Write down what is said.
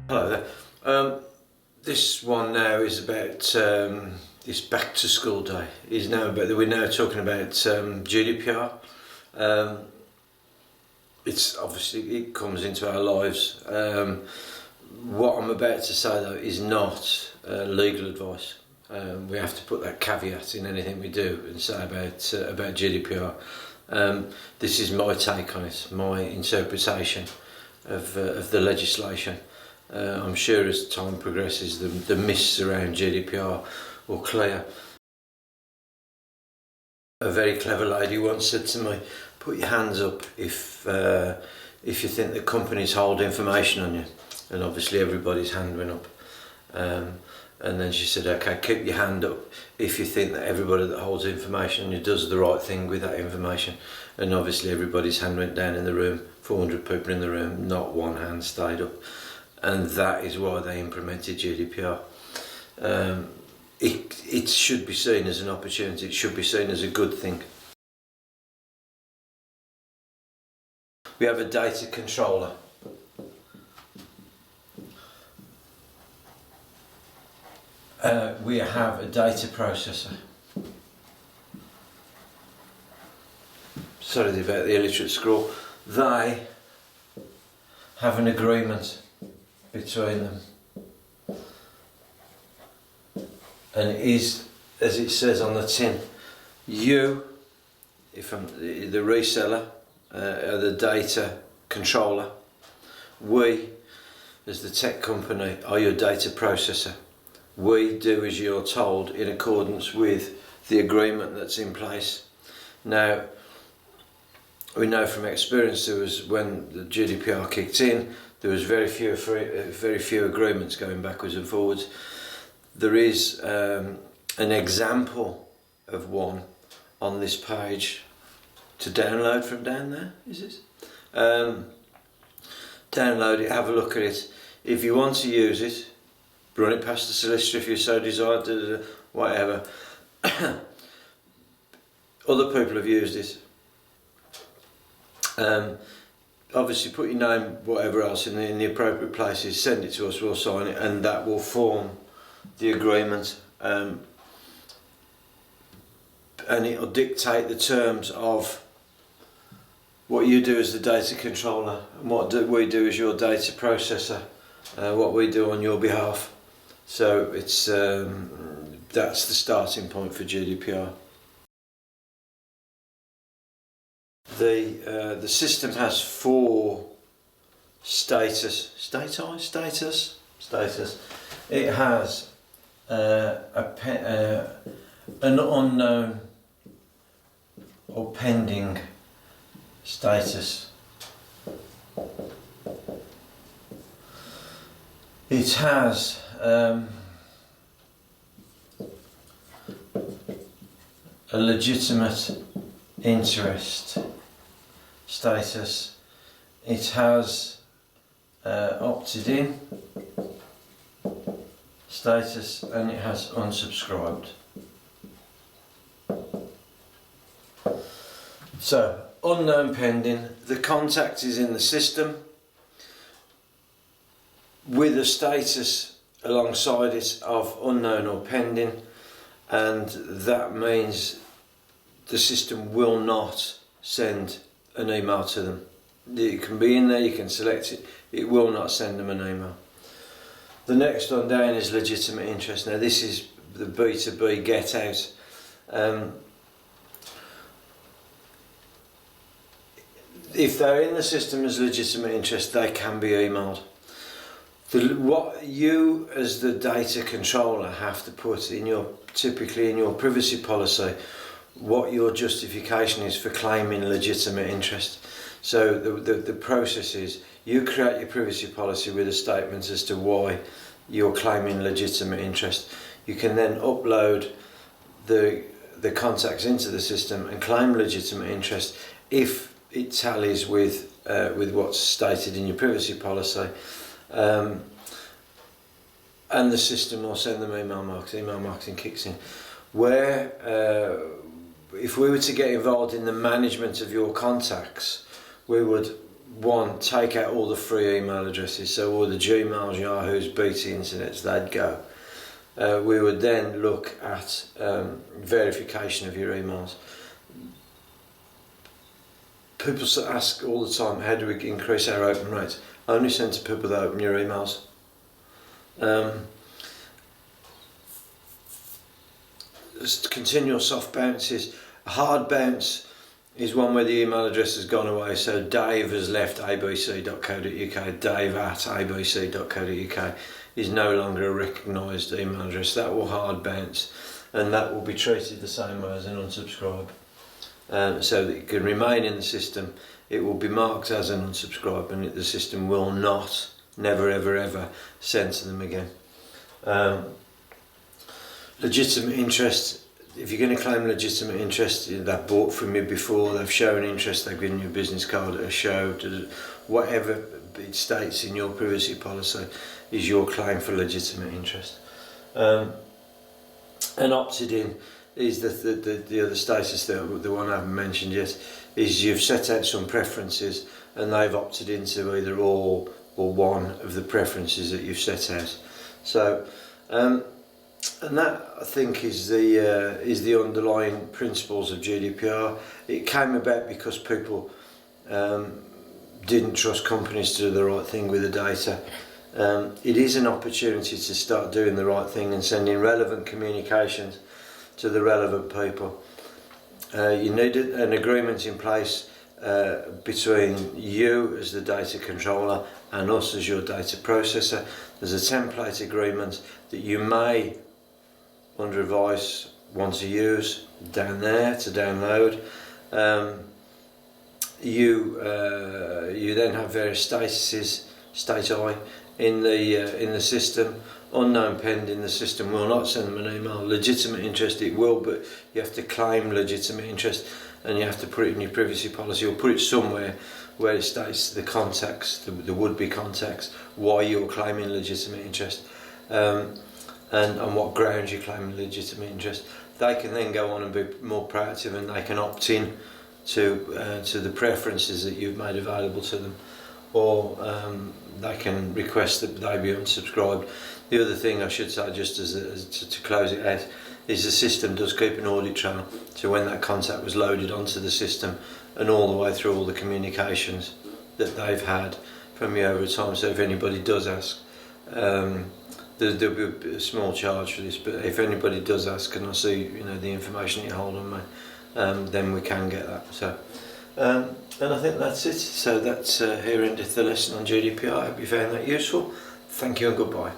Hello there. This one now is about this back to school day. We're now talking about GDPR. It comes into our lives. What I'm about to say though is not legal advice. We have to put that caveat in anything we do and say about GDPR. This is my take on it, my interpretation of the legislation. I'm sure as time progresses the myths around GDPR will clear. A very clever lady once said to me, put your hands up if you think that companies hold information on you, and obviously everybody's hand went up. And then she said, okay, keep your hand up if you think that everybody that holds information on you does the right thing with that information. And obviously everybody's hand went down in the room, 400 people in the room, not one hand stayed up. And that is why they implemented GDPR. It should be seen as an opportunity, it should be seen as a good thing. We have a data controller. We have a data processor. Sorry about the illiterate scroll. They have an agreement between them, and it is, as it says on the tin, you, if I'm the reseller, are the data controller. We, as the tech company, are your data processor. We do as you're told in accordance with the agreement that's in place. Now, we know from experience when the GDPR kicked in, there was very few agreements going backwards and forwards. There is an example of one on this page to download from down there, is it? Download it, have a look at it. If you want to use it, run it past the solicitor if you so desire, whatever. Other people have used it. Obviously put your name, whatever else, in the appropriate places, send it to us, we'll sign it, and that will form the agreement. And it'll dictate the terms of what you do as the data controller and what we do as your data processor, what we do on your behalf. So it's that's the starting point for GDPR. The system has four status. It has an unknown or pending status. It has a legitimate interest status. It has opted in status, and it has unsubscribed. So, unknown pending, the contact is in the system with a status alongside it of unknown or pending, and that means the system will not send an email to them. You can be in there, you can select it, it will not send them an email. The next one down is legitimate interest. Now this is the B2B get out. If they're in the system as legitimate interest, they can be emailed. What you as the data controller have to put in typically in your privacy policy, what your justification is for claiming legitimate interest. So the process is you create your privacy policy with a statement as to why you're claiming legitimate interest. You can then upload the contacts into the system and claim legitimate interest if it tallies with what's stated in your privacy policy. And the system will send them email marketing. Email marketing kicks in. If we were to get involved in the management of your contacts, we would one, take out all the free email addresses, so all the Gmails, Yahoos, BT Internets, they'd go. We would then look at verification of your emails. People ask all the time, how do we increase our open rates? Only send to people that open your emails. Continual soft bounces. A hard bounce is one where the email address has gone away. So Dave has left abc.co.uk, dave at abc.co.uk is no longer a recognised email address. That will hard bounce, and that will be treated the same way as an unsubscribe. So that it can remain in the system. It will be marked as an unsubscribe, and the system will not, never ever ever, send to them again. Legitimate interest. If you're going to claim legitimate interest, they've bought from you before, they've shown interest, they've given you a business card, a show, whatever it states in your privacy policy is your claim for legitimate interest. And opted in is the other status, the one I haven't mentioned yet, is you've set out some preferences and they've opted into either all or one of the preferences that you've set out. So, and that, I think, is the underlying principles of GDPR. It came about because people didn't trust companies to do the right thing with the data. It is an opportunity to start doing the right thing and sending relevant communications to the relevant people. You need an agreement in place between you as the data controller and us as your data processor. There's a template agreement that you may, under advice, want to use down there to download. You then have various statuses, state I, in the system. Unknown pending, the system will not send them an email. Legitimate interest, it will, but you have to claim legitimate interest, and you have to put it in your privacy policy or put it somewhere where it states the context, the would-be context, why you're claiming legitimate interest, and on what grounds you're claiming legitimate interest. They can then go on and be more proactive, and they can opt in to the preferences that you've made available to them, or they can request that they be unsubscribed. The other thing I should say, just to close it out, is the system does keep an audit trail. So when that contact was loaded onto the system, and all the way through all the communications that they've had from you over time. So if anybody does ask, there'll be a small charge for this, but if anybody does ask, and I see the information you hold on me, then we can get that. So, and I think that's it. So that's here endeth the lesson on GDPR. I hope you found that useful. Thank you and goodbye.